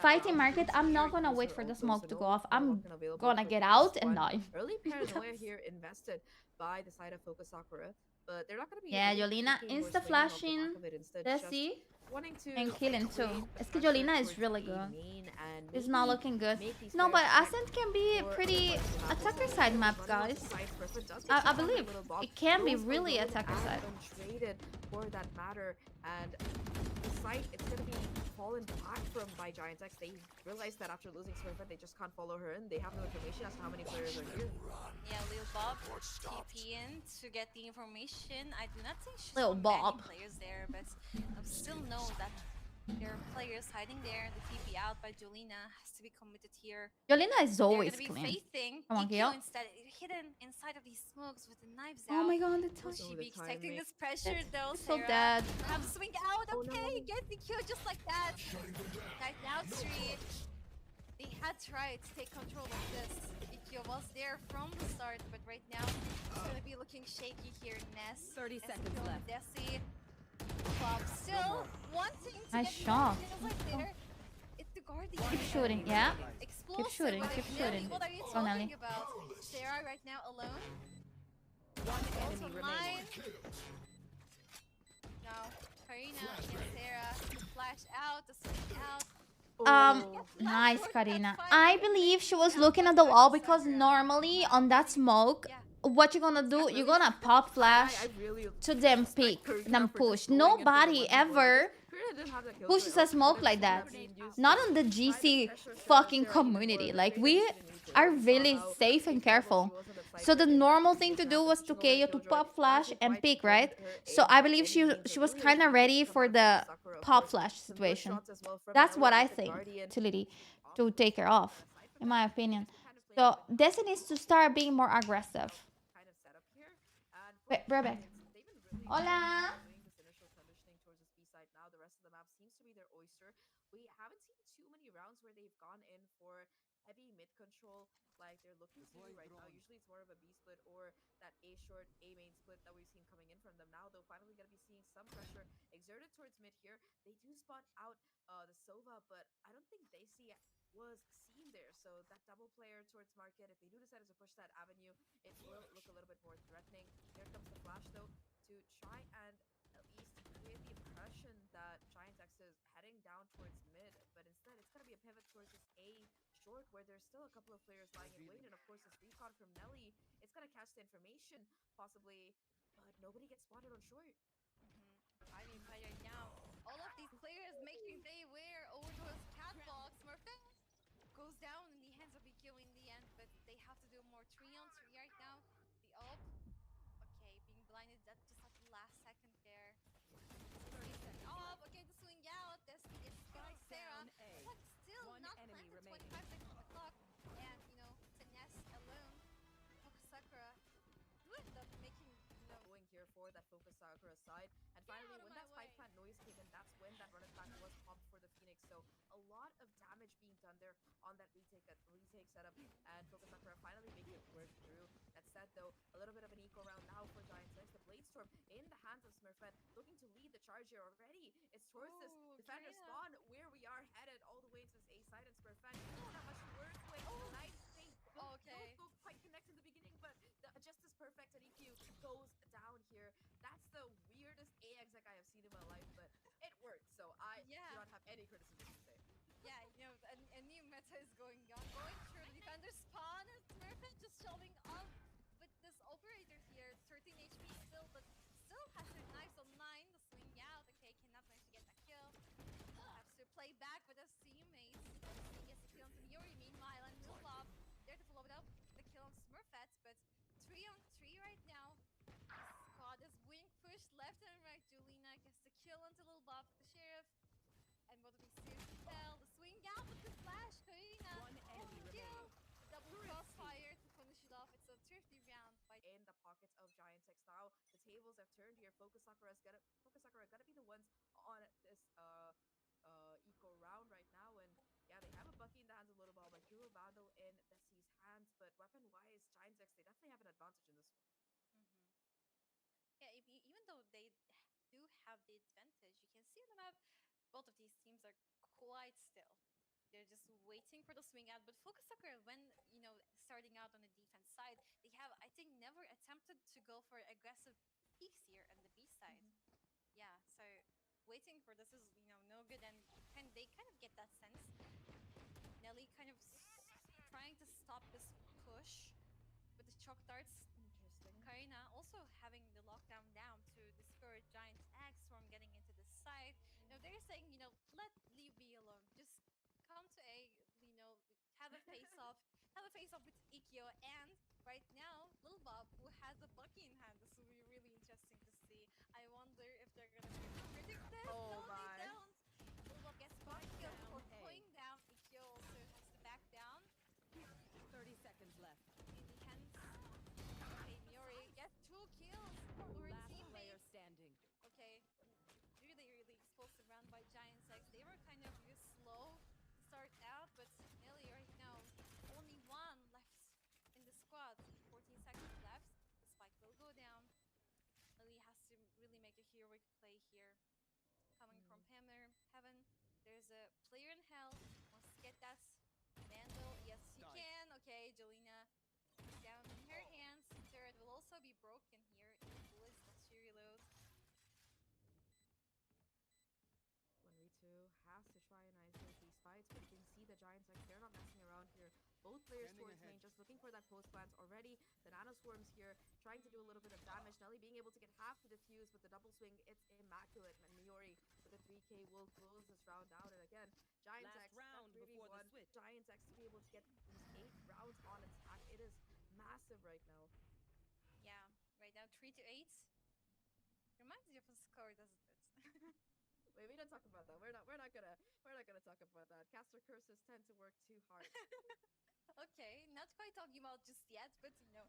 fighting market, I'm not gonna wait for the smoke to go off. I'm gonna get out and die. Early paranoia here invested by the side of FOKUS Sakura, but they're not gonna be. Yeah, Jolina insta flashing. Desi and killing too. Eski Jolina is really good. It's not looking good. No, but Ascent can be pretty attacker side map, guys. I believe it can be really attacker side. For that matter, and the site it's gonna be fallen back from by GIantx. They realized that after losing Smurfet, they just can't follow her in. They have no information as to how many players are here. Yeah, Lil Bob TP in to get the information. I do not think she's Lil Bob. players there, but I still know that there are players hiding there. The TP out by Jolina has to be committed here. Jolina is always They're gonna clean. be facing Come on, EQ Gil. instead, hidden inside of these smokes with the knives Oh out. my god, the Will touch. she be expecting this pressure though? So Sarah? dead. Have to swing out. Oh, Okay, no. get the kill just like that. Right now, three. They had tried to take control of this. EQ was there from the start, but right now it's gonna be looking shaky here. Ness. 30 seconds left. Desi. Bob still wanting to Nice get the shot. option right there. It's the Guardian. Keep shooting, yeah. Explosive shooting, with keep it. shooting. What are you Go, Nelly. talking about? Sarah right now alone. One Also enemy mine. remaining. flash out, the swing out. Nice, Karina. I believe she was looking at the wall because normally on that smoke, what you're gonna do, you're gonna pop flash to them peek, them push. Nobody ever pushes a smoke like that. Not on the GC fucking community. Like, we are really safe and careful. So the normal thing to do was to KO, to pop flash and peek, right? So I believe she was kind of ready for the pop flash situation. That's what I think, TinyLady, to take her off, in my opinion. So Destiny needs to start being more aggressive. Wait, Rebecca. Hola. We haven't seen too many rounds where they've gone in for heavy mid control like they're looking to do right now. Usually it's more of a B split or that A short, A main split that we've seen coming in from them. Now they're finally going to be seeing some pressure exerted towards mid here. They do spot out the Sova, but I don't think they see was seen there. So that double player towards market, if they do decide to push that avenue, it will look a little bit more threatening. Here comes the flash though to try and at least create the impression that GIantx is heading down towards mid, but instead it's going to be a pivot towards this A short where there's still a couple of players lying in wait, and of course this recon from Nelly, it's going to catch the information possibly, but nobody gets spotted on short. I mean, by right now, all of these players making their way over towards catwalks. Smurfette goes down in the hands of EQ in the end, but they have to do more 3-on-3 right now. The ult, okay, being blinded just at the last second there. Oh, okay, the swing out. This is Sarah, but still not planted. 25 seconds on the clock, and Finesse alone. FOKUS Sakura do end up making going here for that FOKUS Sakura side, and finally when that spike plant noise came in, that's when that run attack was pumped for the Phoenix. So a lot of damage being done there on that retake setup, and FOKUS Sakura finally making it work through. That said though, a little bit of an eco round now for GIantx. The Blade Storm in the hands of Smurfette, looking to lead the charge here already. It's towards this defender spawn where we are headed all the way to this A side, and Smurfette not that much to work with. Nice thing. Okay. Both quite connected in the beginning, but just as perfect, and EQ goes down here. That's the weirdest A exec I have seen in my life, but it worked, so I do not have any criticism to say. Yeah, a new meta is going on. Going through the defender spawn, and Smurfette just showing up with this operator here. 13 HP still, but still has their knives online. The swing out, okay, cannot manage to get that kill. Has to play back with his teammates. He gets the kill on Yuri, meanwhile, and Nulab there to follow it up. The kill on Smurfette, but 3-on-3 right now. Squad is being pushed left and right. Julina gets the kill onto Lil Bob, the sheriff. And both of these two fell. The swing out with the flash. Karina. Kill. Double crossfire to finish it off. It's a thrifty round by in the pockets of GIantx now. The tables have turned here. FOKUS Sakura gonna be the ones on this eco round right now, and yeah, they have a Bucky in the hands of Little Ball, but Hero Battle in Desi's hands. But weapon wise, GIantx, they definitely have an advantage in this one. Yeah, even though they do have the advantage, you can see on the map, both of these teams are quite still. They're just waiting for the swing out. But FOKUS Sakura, when starting out on the defense side, they have, I think, never attempted to go for aggressive peaks here on the B side. Yeah, so waiting for this is no good, and they kind of get that sense. Nelly kind of trying to stop this push with the choke darts. Karina also having the lockdown down to discourage GIantx from getting into the site. They're saying, let Lee be alone. Just come to A, have a face-off with Ikkyo, and right now, Lil Bob, who has a Bucky in hand. This will be really interesting to see. I wonder if they're gonna be predict this. Oh no, my. they don't. Lil Bob gets one kill for going down. Ikkyo also has to back down. 30 seconds left. In the hands. Okay, Miori gets 2 kills for her teammates. Standing. Okay, really explosive round by GIantx. They were kind of slow to start out, but Nelly right now, only one left in the squad. 14 seconds left. The spike will go down. Nelly has to really make a heroic play here. Coming from Heaven. There's a player in hell. Wants to get that Mandel. Yes, she can. Okay, Jolina down in her hands. Turret will also be broken here. Bullets that she reloads. 1v2 GIantx. They're not messing around here. Both players towards main, just looking for that post plants already. The nano swarms here, trying to do a little bit of damage. Nelly being able to get half the defuse, but the double swing, it's immaculate. And Miori with a 3K will close this round out. And again, GIantx, round before the switch. GIantx to be able to get these 8 rounds on attack. It is massive right now. Yeah, right now 3-8. Reminds you of a score, doesn't it? Wait, we don't talk about that. We're not gonna talk about that. Caster curses tend to work too hard. Okay, not quite talking about just yet, but you know,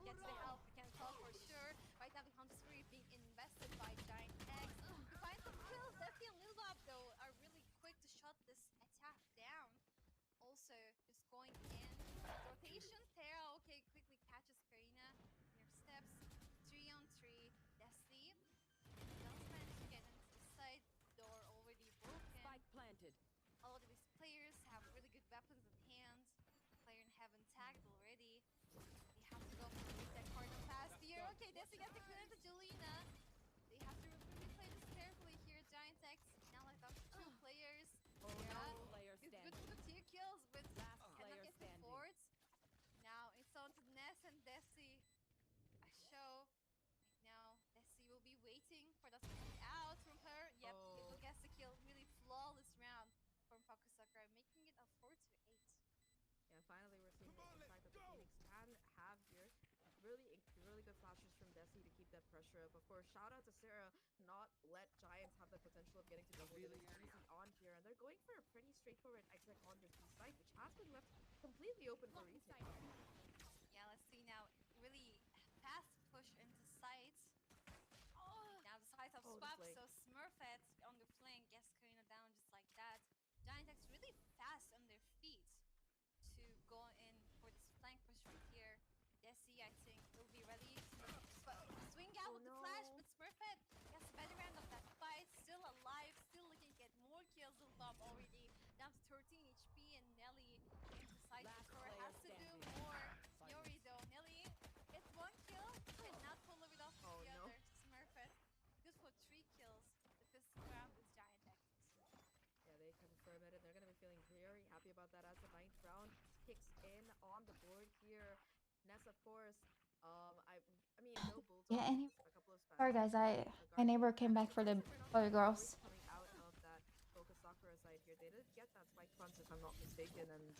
gets the help, we can talk for sure. Right now the Hunt Spree being invested by GIantx. To find some kills, Defi and Lilbab though are really quick to shut this attack down. Also, just going in. Rotation, Terra, okay, quickly catches Karina in her steps. 3-on-3, Desi. Does manage to get into the side, door already broken. Spike planted. A lot of these players have really good weapons in hand. Player in heaven tagged already. They have to go for the reset corner pass here. Okay, Desi gets the kill into Julina. They have to really play this carefully here. GIantx now like up to 2 players. Oh no. Player It's standing. good for the 2 kills, but Last cannot player get the standing. forts. Now it's on to Ness and Desi. A show. Right now, Desi will be waiting for that to come out from her. Yep, it will get the kill. Really flawless round from FOKUS, making it a 4-8. Yeah, finally we're seeing the impact that the Phoenix can have here. Really good flashes from Desi to keep that pressure up. Of course, shout out to Sarah, not let Giants have the potential of getting to double easy on here. And they're going for a pretty straightforward exit on this B site, which has been left completely open for retake. Yeah, let's see now. Really fast push into sites. Now the sides have swapped, so Smurfette on the flank gets Karina down just like that. GIantx really fast on their feet to go in for this flank push right here. Desi, I think, will be ready to swing out with the flash, but Smurfette gets the better end of that fight. Still alive, still looking to get more kills. Bob already down to 13 HP, and Nelly into side. Sakura has to do more. Yori though, Nelly gets 1 kill, and not pull it off the other. Smurfette good for 3 kills. The 5th round is GIantx. Yeah, they confirm it, and they're gonna be feeling very happy about that as the 9th round kicks in on the board here. Ness, of course. I mean, no bull Yeah, a couple of sorry guys, my neighbor came back for the girls. Coming out of that FOKUS Sakura side here, they did get that spike front if I'm not mistaken, and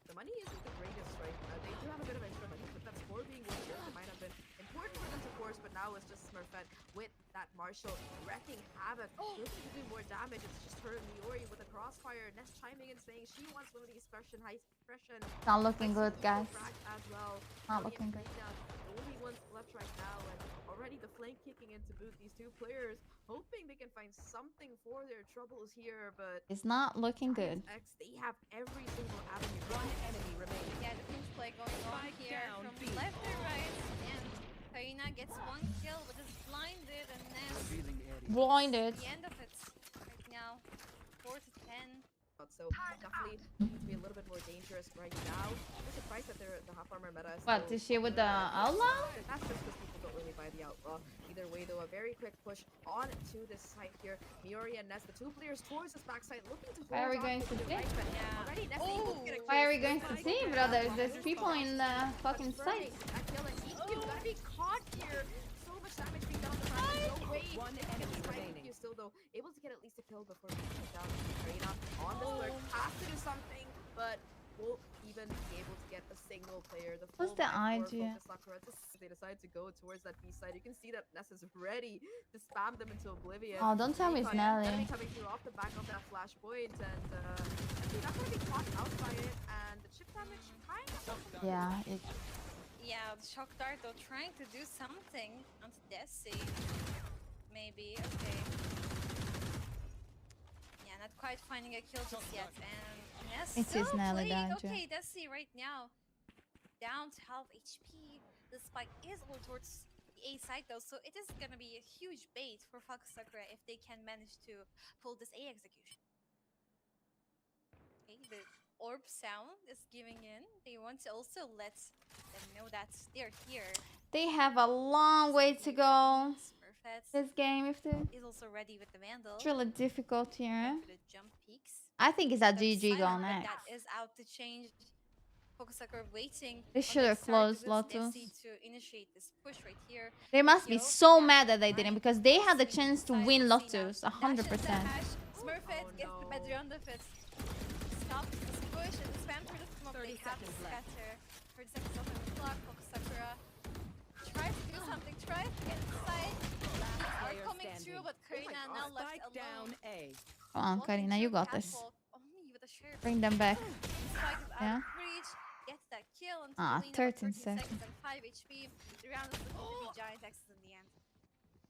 the money isn't the greatest, right? They do have a bit of extra money, but that score being worth it might have been important for them to force, but now it's just Smurfette with that Marshall wrecking havoc, looking to do more damage. It's just her and Miori with a crossfire. Ness chiming in saying she wants one of these high expression. Not looking good, guys. As well. Not looking good. The only ones left right now, and already the flank kicking in to boot these 2 players, hoping they can find something for their troubles here, but It's not looking good. GIantx, they have every single avenue. 1 enemy remaining. Yeah, the pinch play going on here down, from B. left to right, and Karina gets 1 kill, but is blinded, and Ness Blinded. the end of it right now. 4-10. So definitely looking to be a little bit more dangerous right now. I'm surprised that the half armor meta is What, is she with the outlaw? That's just because people don't really buy the outlaw. Either way though, a very quick push on to this side here. Miori and Ness, the 2 players towar's this backside, looking to hold Why are we on going to to the see? right, but already Ness able to get a Why are we kill. going to see, brothers? There's people in the fucking site. That kill, and he's gonna be caught here. So much damage being done on the front. No way. 1 enemy remaining. He's still though able to get at least a kill before being shut down. Karina on the alert has to do something, but won't even be able to get a single player. The full What's the idea? Sakura, they decide to go towards that B side. You can see that Ness is ready to spam them into oblivion. Oh, don't tell me it's Gonna be Nelly. coming through off the back of that flashpoint, and they're not gonna be caught out by it. And the chip damage kind of. Yeah, Yeah, the shock dart though trying to do something onto Desi. Maybe, okay. Yeah, not quite finding a kill just yet. And Ness It still is Nelly playing. danger. Okay, Desi right now down to half HP. The spike is all towards the A side though, so it is gonna be a huge bait for FOKUS Sakura if they can manage to pull this A execution. Okay, the orb sound is giving in. They want to also let them know that they're here. they have a long way to go. Smurfette This game, if the is also ready with the Vandal. it's really difficult here. For the jump peaks. I think it's a There's GG silent, going but next. that is out to change. FOKUS Sakura waiting They on should their have side closed with Lotus. Desi to initiate this push right here. They must be Yo, so yeah, mad that they didn't, Ryan because they had the swinging chance to inside. win See now, Lotus, dash 100%. and dash. Smurfette Oh, gets the better no. round of it. Stops this push and spam through the smoke. 30 They have to seconds left. scatter. 30 seconds left on the clock. FOKUS Sakura tries to do something. Tries to get inside. Are Player coming standing. through, but Karina God. now left Spike alone. down A. Come on, Walking Karina, you through got this. catwalk, only with a sheriff. Bring them back. Spike is out Yeah. of reach. Gets that kill on Ah, Jolina, 13 13 seconds seconds. and 5 HP. The round is looking to be GIantx in the end.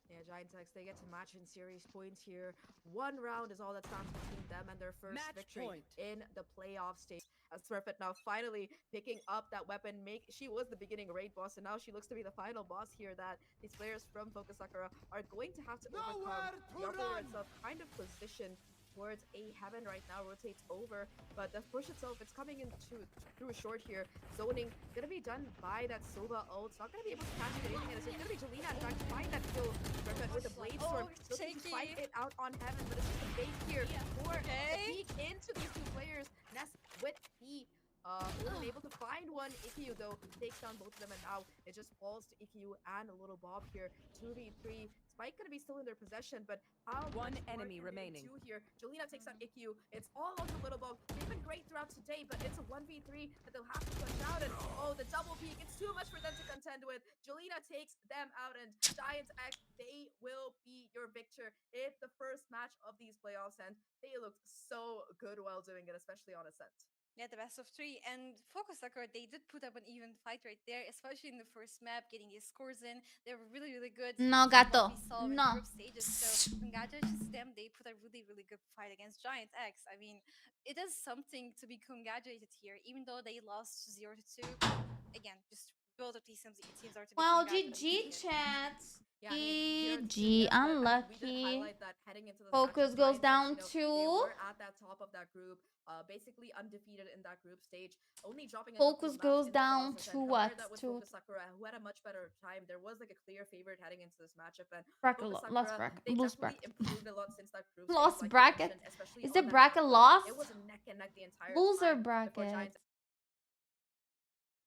Yeah, GIantx, they get to match in series points here. One round is all that stands between them and their first Match victory point. in the playoff stage. As Smurfette now finally picking up that weapon. She was the beginning raid boss, and now she looks to be the final boss here that these players from FOKUS Sakura are going to have to overcome. The operator itself kind of positioned towards A heaven right now, rotates over, but the push itself, it's coming into through short here. Zoning gonna be done by that Sova ult. It's not gonna be able to catch anything, and it's gonna be Jolina in fact find that kill. Smurfette with the blade storm, looking to fight it out on heaven, but it's just a bait here for the peek into these two players. Ness with the wasn't able to find one. Ikkyu though takes down both of them, and now it just falls to Ikkyu and a little Bob here. 2v3. Spike gonna be still in their possession, but how One much more enemy can they remaining. do here? Jolina takes out Ikkyu. It's all on the little Bob. They've been great throughout today, but it's a 1v3 that they'll have to push out, and oh, the double peak. It's too much for them to contend with. Jolina takes them out, and GIantx, they will be your victor if the first match of these playoffs end. They looked so good while doing it, especially on Ascent. Yeah, the best of 3. And FOKUS Sakura, they did put up an even fight right there, especially in the first map, getting these scores in. They were really, really good. No, from what gato. we saw in the No. group stages. So congratulations to them. They put a really, really good fight against GIantx. I mean, it is something to be congratulated here, even though they lost 0-2. Again, just both of these teams are to be Well, congratulated GG, here. chat. Yeah, I mean, GG, but I mean, we did unlucky. highlight that heading into this FOKUS matchup, goes GIantx, down they 2. were at that top of that group, basically undefeated in that group stage, only dropping a couple FOKUS of maps goes in the down process. to And what? compare that with To FOKUS Sakura, who had a much better time. There was like a clear favorite heading into this matchup, and bracket FOKUS lost Sakura, bracket. they Lost definitely bracket. improved a lot since that group stage, Lost like you bracket. mentioned, especially Is on the that bracket map. lost? It was neck and neck the entire Loser time before bracket. GIantx